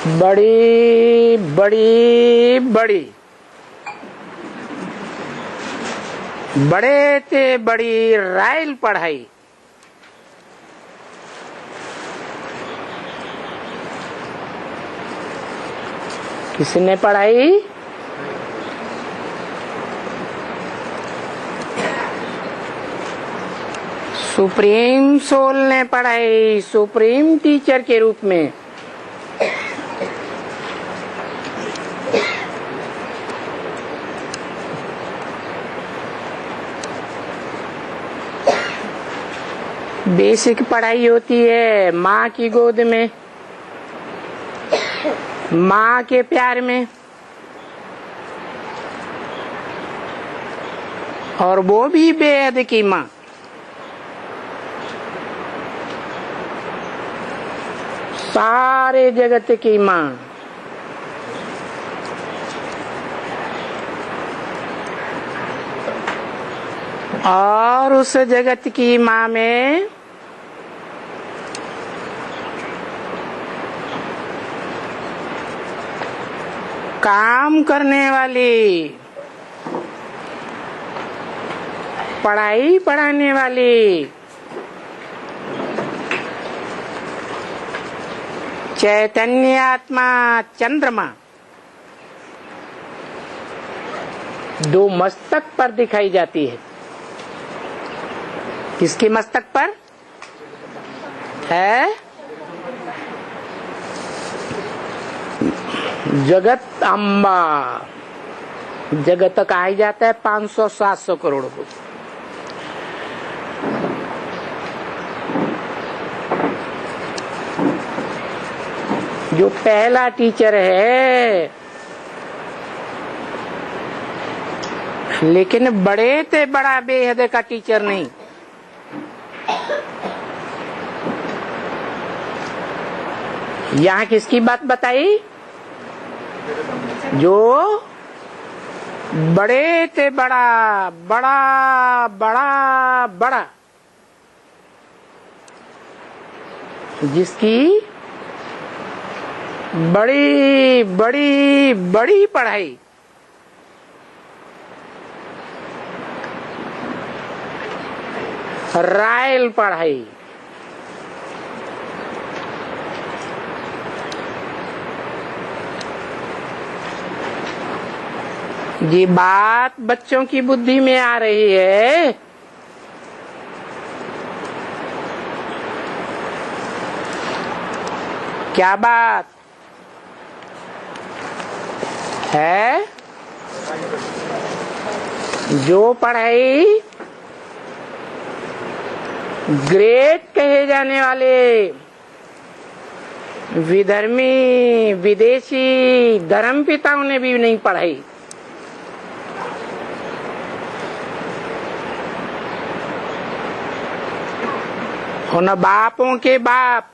बड़ी बड़ी बड़ी बड़े ते बड़ी राइल पढ़ाई। किसने पढ़ाई? सुप्रीम सोल ने पढ़ाई, सुप्रीम टीचर के रूप में। बेसिक पढ़ाई होती है माँ की गोद में, माँ के प्यार में, और वो भी बेहद की माँ। सारे जगत की माँ। और उस जगत की माँ में काम करने वाली, पढ़ाई पढ़ाने वाली चैतन्य आत्मा चंद्रमा दो मस्तक पर दिखाई जाती है। किसके मस्तक पर है? जगत अम्बा। जगत कहा जाता है 500-700 करोड़ को। जो पहला टीचर है, लेकिन बड़े ते बड़ा बेहद का टीचर नहीं। यहाँ किसकी बात बताई? जो बड़े ते बड़ा बड़ा बड़ा बड़ा, जिसकी बड़ी बड़ी बड़ी पढ़ाई, राइल पढ़ाई। ये बात बच्चों की बुद्धि में आ रही है। क्या बात है? जो पढ़ाई ग्रेट कहे जाने वाले विधर्मी विदेशी धर्म पिताओं ने भी नहीं पढ़ाई, उन बापों के बाप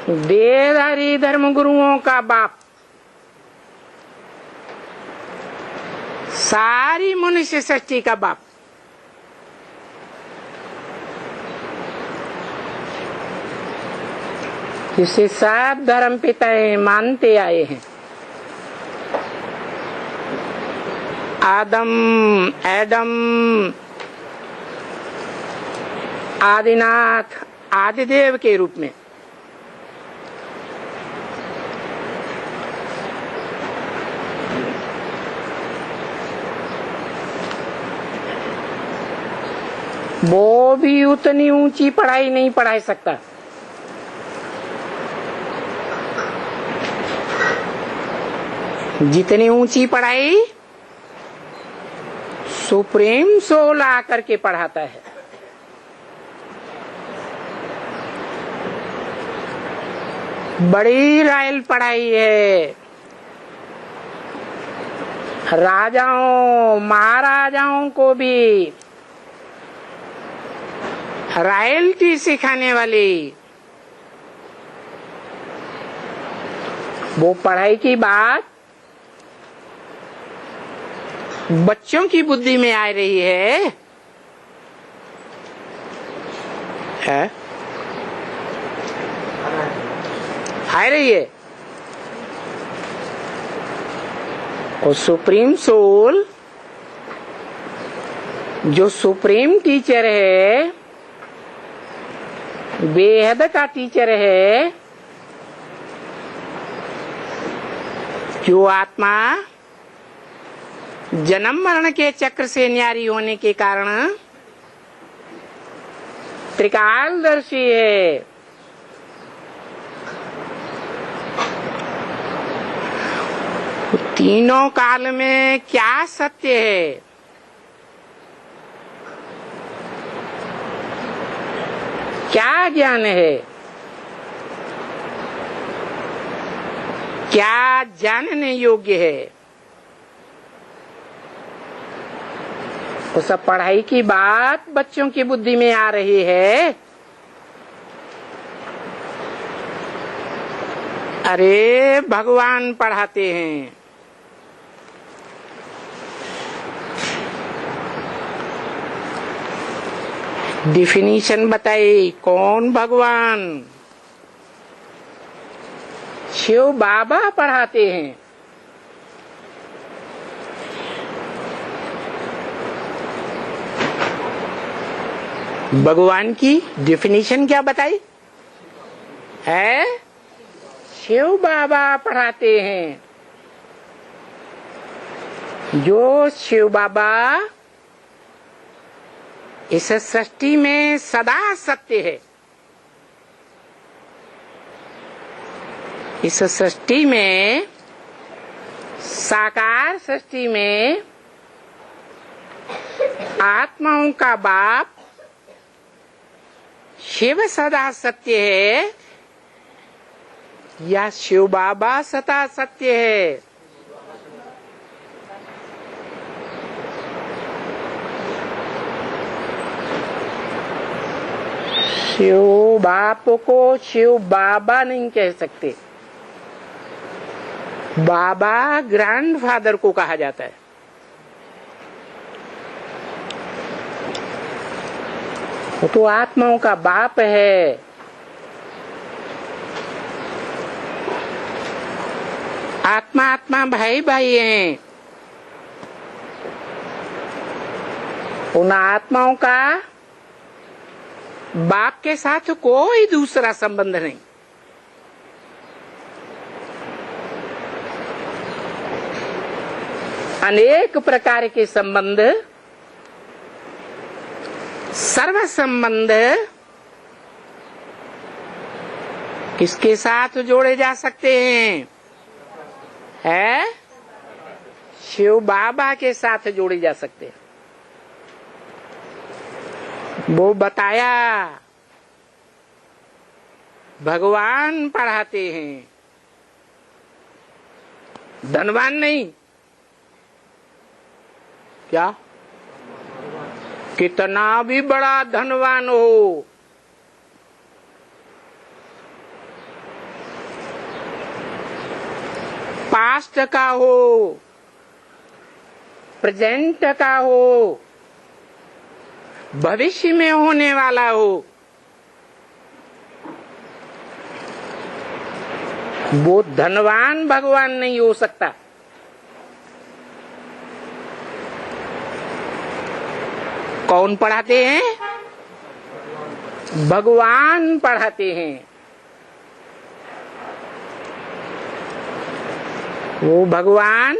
देवधारी धर्म गुरुओं का बाप, सारी मनुष्य सृष्टि का बाप, जिसे सब धर्म पिताएं मानते आए हैं। एडम आदिनाथ आदिदेव के रूप में। वो भी उतनी ऊंची पढ़ाई नहीं पढ़ा सकता। जितनी ऊंची पढ़ाई सुप्रीम सोल आकर के पढ़ाता है। बड़ी राइल पढ़ाई है। राजाओं महाराजाओं को भी रॉयल्टी सिखाने वाली वो पढ़ाई की बात बच्चों की बुद्धि में आ रही है। आ रही है। और सुप्रीम सोल जो सुप्रीम टीचर है, बेहद का टीचर है, जो आत्मा जन्म मरण के चक्र से न्यारी होने के कारण त्रिकालदर्शी है। तीनों काल में क्या सत्य है, क्या ज्ञान है, क्या जानने योग्य है, वो सब पढ़ाई की बात बच्चों की बुद्धि में आ रही है। अरे भगवान पढ़ाते हैं। डिफिनीशन बताइए, कौन भगवान? शिव बाबा पढ़ाते हैं। भगवान की डिफिनीशन क्या बताई है? शिव बाबा पढ़ाते हैं। जो शिव बाबा इस सृष्टि में सदा सत्य है, इस सृष्टि में, साकार सृष्टि में आत्माओं का बाप शिव सदा सत्य है या शिव बाबा सदा सत्य है? शिव बाप को शिव बाबा नहीं कह सकते, बाबा ग्रैंडफादर को कहा जाता है। वो तो आत्माओं का बाप है। आत्मा आत्मा भाई भाई हैं। उन आत्माओं का बाप के साथ कोई दूसरा संबंध नहीं। अनेक प्रकार के संबंध, सर्व संबंध किसके साथ जोड़े जा सकते हैं? है शिव बाबा के साथ जोड़े जा सकते हैं। वो बताया, भगवान पढ़ाते हैं, धनवान नहीं। क्या? कितना भी बड़ा धनवान हो, पास्ट का हो, प्रेजेंट का हो, भविष्य में होने वाला हो, वो धनवान भगवान नहीं हो सकता। कौन पढ़ाते हैं? भगवान पढ़ाते हैं। वो भगवान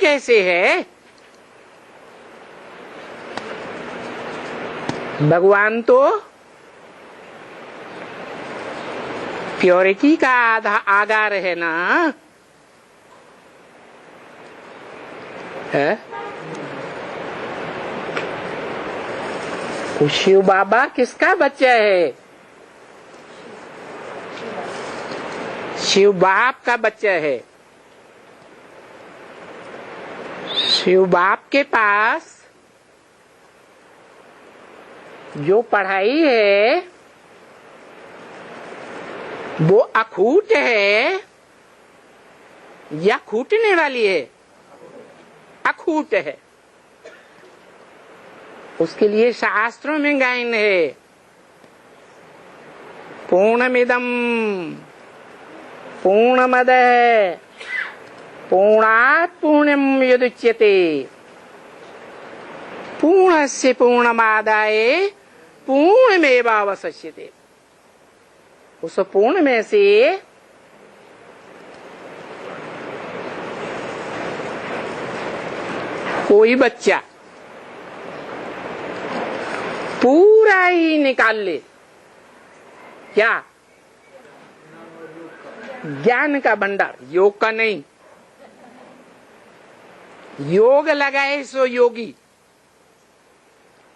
कैसे है? भगवान तो प्योरिटी का आधार है ना, है? शिव बाबा किसका बच्चा है? शिव बाप का बच्चा है। शिव बाप के पास जो पढ़ाई है वो अखूट है या खूटने वाली है? अखूट है। उसके लिए शास्त्रों में गायन है, पूर्णमिदं पूर्णमदः पूर्णात् पूर्णमुदच्यते पूर्णस्य पूर्णमादाय पूर्णमेवावशिष्यते। उस पूर्ण में से कोई बच्चा पूरा ही निकाल ले, क्या? ज्ञान का भंडार, योग का नहीं। योग लगाए सो योगी,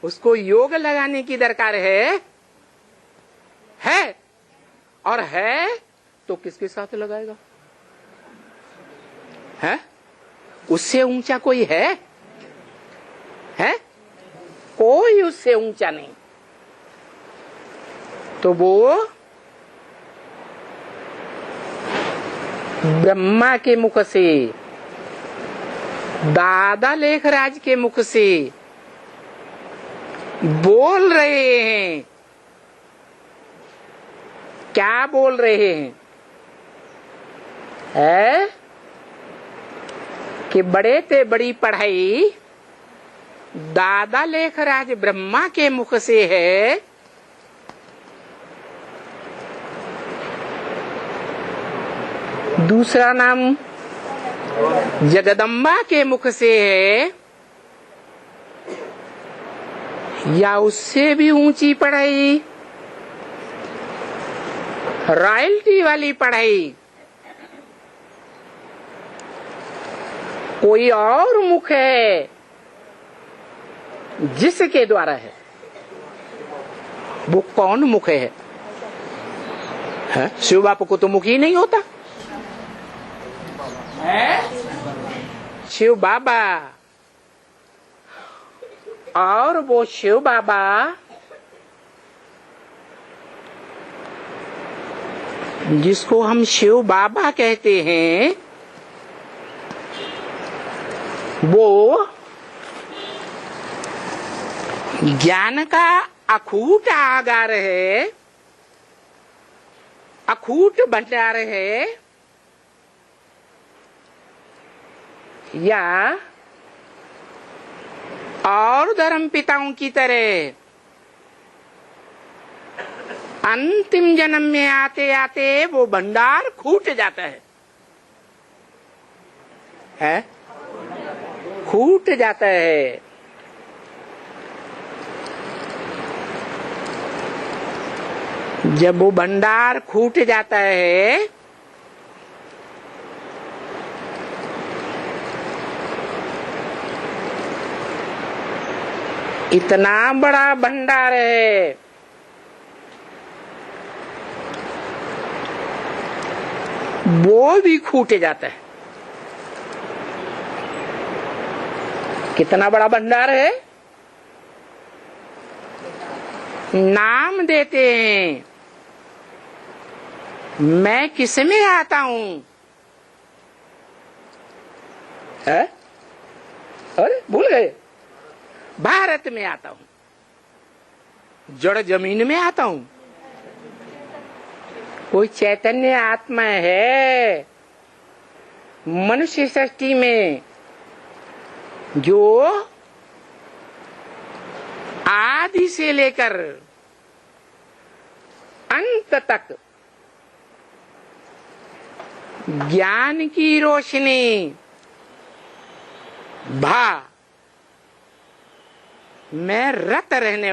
उसको योग लगाने की दरकार है और है तो किसके साथ लगाएगा? है? उससे ऊंचा कोई है? कोई उससे ऊंचा नहीं। तो वो ब्रह्मा के मुख से, दादा लेखराज के मुख से बोल रहे हैं। क्या बोल रहे हैं? कि बड़े ते बड़ी पढ़ाई दादा लेखराज ब्रह्मा के मुख से है, दूसरा नाम जगदम्बा के मुख से है, या उससे भी ऊंची पढ़ाई रॉयल्टी वाली पढ़ाई कोई और मुख है जिसके द्वारा है? वो कौन मुख है? शिव बापू को तो मुख ही नहीं होता है? शिव बाबा, और वो शिव बाबा जिसको हम शिव बाबा कहते हैं, वो ज्ञान का अखूट आगार है, अखूट भंडार है, या और धर्म पिताओं की तरह अंतिम जन्म में आते आते वो भंडार खूट जाता है? खूट जाता है। जब वो भंडार खूट जाता है इतना बड़ा भंडार है, वो भी खूट जाता है। कितना बड़ा भंडार है? नाम देते हैं, मैं किस में आता हूं? अरे भूल गए? भारत में आता हूं, जड़ जमीन में आता हूं। कोई चैतन्य आत्मा है मनुष्य सृष्टि में जो आदि से लेकर अंत तक ज्ञान की रोशनी में रत रहने